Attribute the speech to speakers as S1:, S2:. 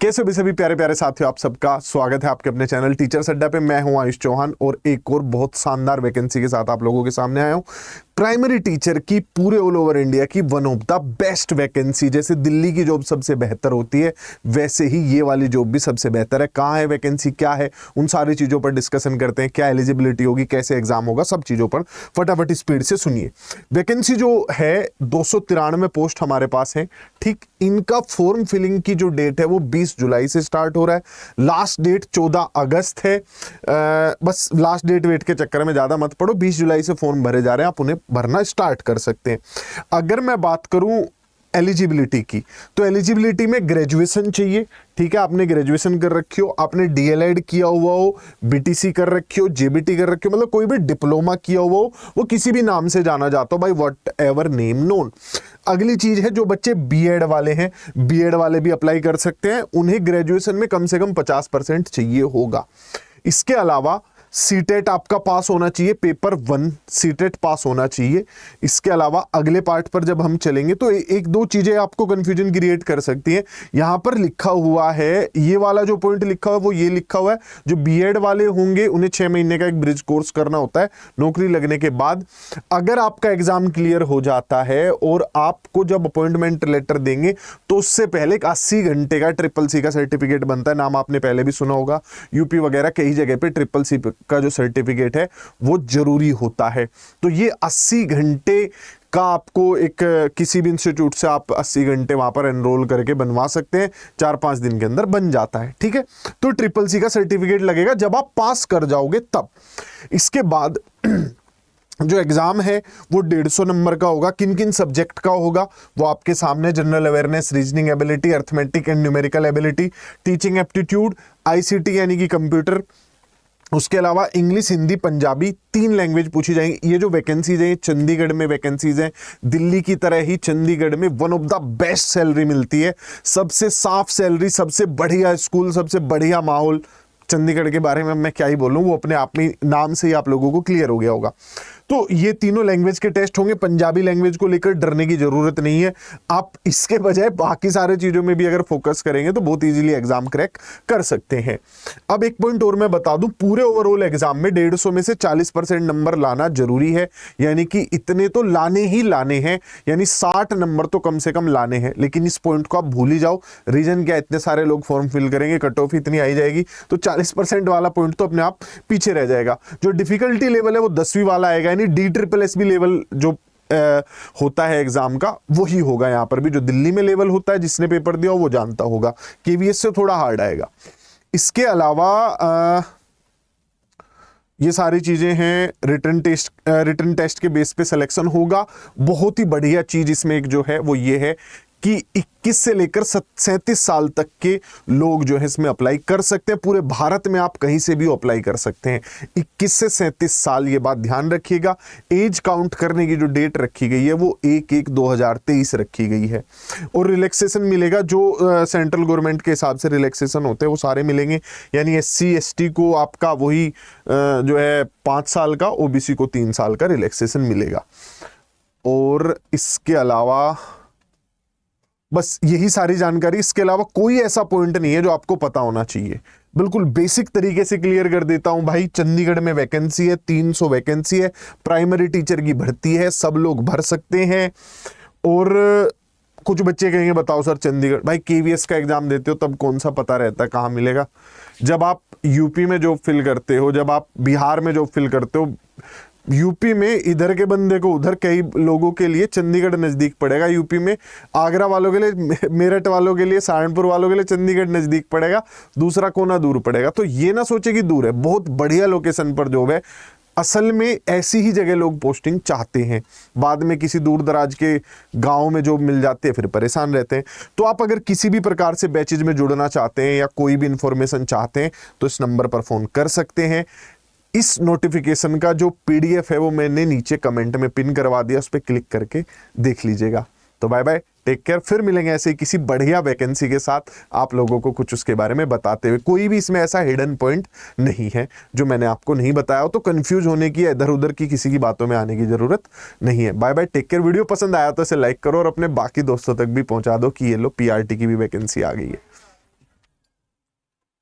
S1: कैसे भी सभी प्यारे प्यारे साथियों, आप सबका स्वागत है आपके अपने चैनल टीचर्स अड्डा पे। मैं हूं आयुष चौहान और एक और बहुत शानदार वैकेंसी के साथ आप लोगों के सामने आया हूं। प्राइमरी टीचर की पूरे ऑल ओवर इंडिया की one of the best vacancy. जैसे दिल्ली की जॉब सबसे बेहतर होती है, वैसे ही ये वाली जॉब भी सबसे बेहतर है। कहाँ है वैकेंसी, क्या है, उन सारी चीज़ों पर डिस्कशन करते हैं। क्या एलिजिबिलिटी होगी, कैसे एग्जाम होगा, सब चीज़ों पर फटाफट स्पीड से सुनिए। वैकेंसी जो है 293 पोस्ट हमारे पास है। ठीक, इनका फॉर्म फिलिंग की जो डेट है वो 20 जुलाई से स्टार्ट हो रहा है। लास्ट डेट 14 अगस्त है। बस लास्ट डेट वेट के चक्कर में ज़्यादा मत पड़ो। 20 जुलाई से फॉर्म भरे जा रहे हैं, आप उन्हें भरना स्टार्ट कर सकते हैं। अगर मैं बात करूं एलिजिबिलिटी की, तो एलिजिबिलिटी में ग्रेजुएशन चाहिए। ठीक है, आपने ग्रेजुएशन कर रखी हो, आपने डीएलएड किया हुआ हो, बीटीसी कर रखी हो, जेबीटी कर रखी हो, मतलब कोई भी डिप्लोमा किया हुआ हो, वो किसी भी नाम से जाना जाता हो, by what ever name known. अगली चीज है, जो बच्चे बीएड वाले हैं, बीएड वाले भी अप्लाई कर सकते हैं। उन्हें ग्रेजुएशन में कम से कम 50% चाहिए होगा। इसके अलावा सीटेट आपका पास होना चाहिए, पेपर 1 सीटेट पास होना चाहिए। इसके अलावा अगले पार्ट पर जब हम चलेंगे तो एक दो चीजें आपको कंफ्यूजन क्रिएट कर सकती हैं। यहां पर लिखा हुआ है, ये वाला जो पॉइंट लिखा हुआ है वो ये लिखा हुआ है, जो बीएड वाले होंगे उन्हें 6 महीने का एक ब्रिज कोर्स करना होता है नौकरी लगने के बाद। अगर आपका एग्जाम क्लियर हो जाता है और आपको जब अपॉइंटमेंट लेटर देंगे तो उससे पहले 80 घंटे का CCC का सर्टिफिकेट बनता है। नाम आपने पहले भी सुना होगा, यूपी वगैरह कई जगह पे CCC का जो सर्टिफिकेट है वो जरूरी होता है। तो ये 80 घंटे का आपको एक किसी भी इंस्टीट्यूट से आप 80 घंटे वहां पर एनरोल करके बनवा सकते हैं। 4-5 दिन के अंदर बन जाता है। ठीक है, तो CCC का सर्टिफिकेट लगेगा जब आप पास कर जाओगे तब। इसके बाद जो एग्जाम है वो 150 नंबर का होगा। किन किन सब्जेक्ट का होगा वो आपके सामने, general awareness, reasoning ability, arithmetic and numerical ability, teaching aptitude, ICT यानी कि कंप्यूटर, उसके अलावा इंग्लिश, हिंदी, पंजाबी 3 लैंग्वेज पूछी जाएंगी। ये जो वैकेंसीज हैं, चंडीगढ़ में वैकेंसीज हैं। दिल्ली की तरह ही चंडीगढ़ में one of the best salary मिलती है, सबसे साफ सैलरी, सबसे बढ़िया स्कूल, सबसे बढ़िया माहौल। चंडीगढ़ के बारे में मैं क्या ही बोलूं, वो अपने आप में नाम से ही आप लोगों को क्लियर हो गया होगा। तो ये तीनों लैंग्वेज के टेस्ट होंगे। पंजाबी लैंग्वेज को लेकर डरने की जरूरत नहीं है। आप इसके बजाय बाकी सारे चीजों में भी अगर फोकस करेंगे तो बहुत इजीली एग्जाम क्रैक कर सकते हैं। अब एक पॉइंट और मैं बता दूं, पूरे ओवरऑल एग्जाम में 150 में से 40% नंबर लाना जरूरी है, यानी कि इतने तो लाने ही लाने हैं, यानी 60 नंबर तो कम से कम लाने हैं। लेकिन इस पॉइंट को आप भूल ही जाओ। रीजन क्या, इतने सारे लोग फॉर्म फिल करेंगे, कट ऑफ इतनी आई जाएगी, तो 40% वाला पॉइंट तो अपने आप पीछे रह जाएगा। जो डिफिकल्टी लेवल है वो 10वीं वाला आएगा, DSSB लेवल जो होता है एग्जाम का वही होगा। यहां पर भी जो दिल्ली में लेवल होता है, जिसने पेपर दिया हो वो जानता होगा। केवीएस से थोड़ा हार्ड आएगा। इसके अलावा ये सारी चीजें हैं। रिटन टेस्ट के बेस पे सिलेक्शन होगा। बहुत ही बढ़िया चीज इसमें एक जो है वो ये है कि 21 से लेकर 37 साल तक के लोग जो है इसमें अप्लाई कर सकते हैं। पूरे भारत में आप कहीं से भी अप्लाई कर सकते हैं। 21 से 37 साल, ये बात ध्यान रखिएगा। एज काउंट करने की जो डेट रखी गई है वो 1/1/2023 रखी गई है। और रिलैक्सेशन मिलेगा, जो सेंट्रल गवर्नमेंट के हिसाब से रिलैक्सेशन होते हैं वो सारे मिलेंगे। यानी SC ST को आपका वही जो है 5 साल का, OBC को 3 साल का रिलैक्सेशन मिलेगा। और इसके अलावा बस यही सारी जानकारी। इसके अलावा कोई ऐसा पॉइंट नहीं है जो आपको पता होना चाहिए। बिल्कुल बेसिक तरीके से क्लियर कर देता हूं भाई। चंडीगढ़ में वैकेंसी है, 300 वैकेंसी है, प्राइमरी टीचर की भर्ती है, सब लोग भर सकते हैं। और कुछ बच्चे कहेंगे बताओ सर चंडीगढ़, भाई KVS का एग्जाम देते हो तब कौन सा पता रहता है कहाँ मिलेगा। जब आप यूपी में जॉब फिल करते हो, जब आप बिहार में जॉब फिल करते हो, यूपी में इधर के बंदे को उधर, कई लोगों के लिए चंडीगढ़ नजदीक पड़ेगा। यूपी में आगरा वालों के लिए, मेरठ वालों के लिए, सहारनपुर वालों के लिए चंडीगढ़ नजदीक पड़ेगा, दूसरा कोना दूर पड़ेगा। तो ये ना सोचे कि दूर है, बहुत बढ़िया लोकेशन पर जॉब है। असल में ऐसी ही जगह लोग पोस्टिंग चाहते हैं। बाद में किसी दूर दराज के गांव में जॉब मिल जाती है, फिर परेशान रहते हैं। तो आप अगर किसी भी प्रकार से बैचेज में जुड़ना चाहते हैं या कोई भी इंफॉर्मेशन चाहते हैं तो इस नंबर पर फोन कर सकते हैं। इस नोटिफिकेशन का जो PDF है वो मैंने नीचे कमेंट में पिन करवा दिया, उस पर क्लिक करके देख लीजिएगा। तो बाय बाय, टेक केयर। फिर मिलेंगे ऐसे ही किसी बढ़िया वैकेंसी के साथ, आप लोगों को कुछ उसके बारे में बताते हुए। कोई भी इसमें ऐसा हिडन पॉइंट नहीं है जो मैंने आपको नहीं बताया हो, तो कंफ्यूज होने की, इधर उधर की किसी की बातों में आने की जरूरत नहीं है। Bye bye, take care. Video पसंद आया तो इसे लाइक करो और अपने बाकी दोस्तों तक भी पहुंचा दो कि ये लो PRT की भी वैकेंसी आ गई है।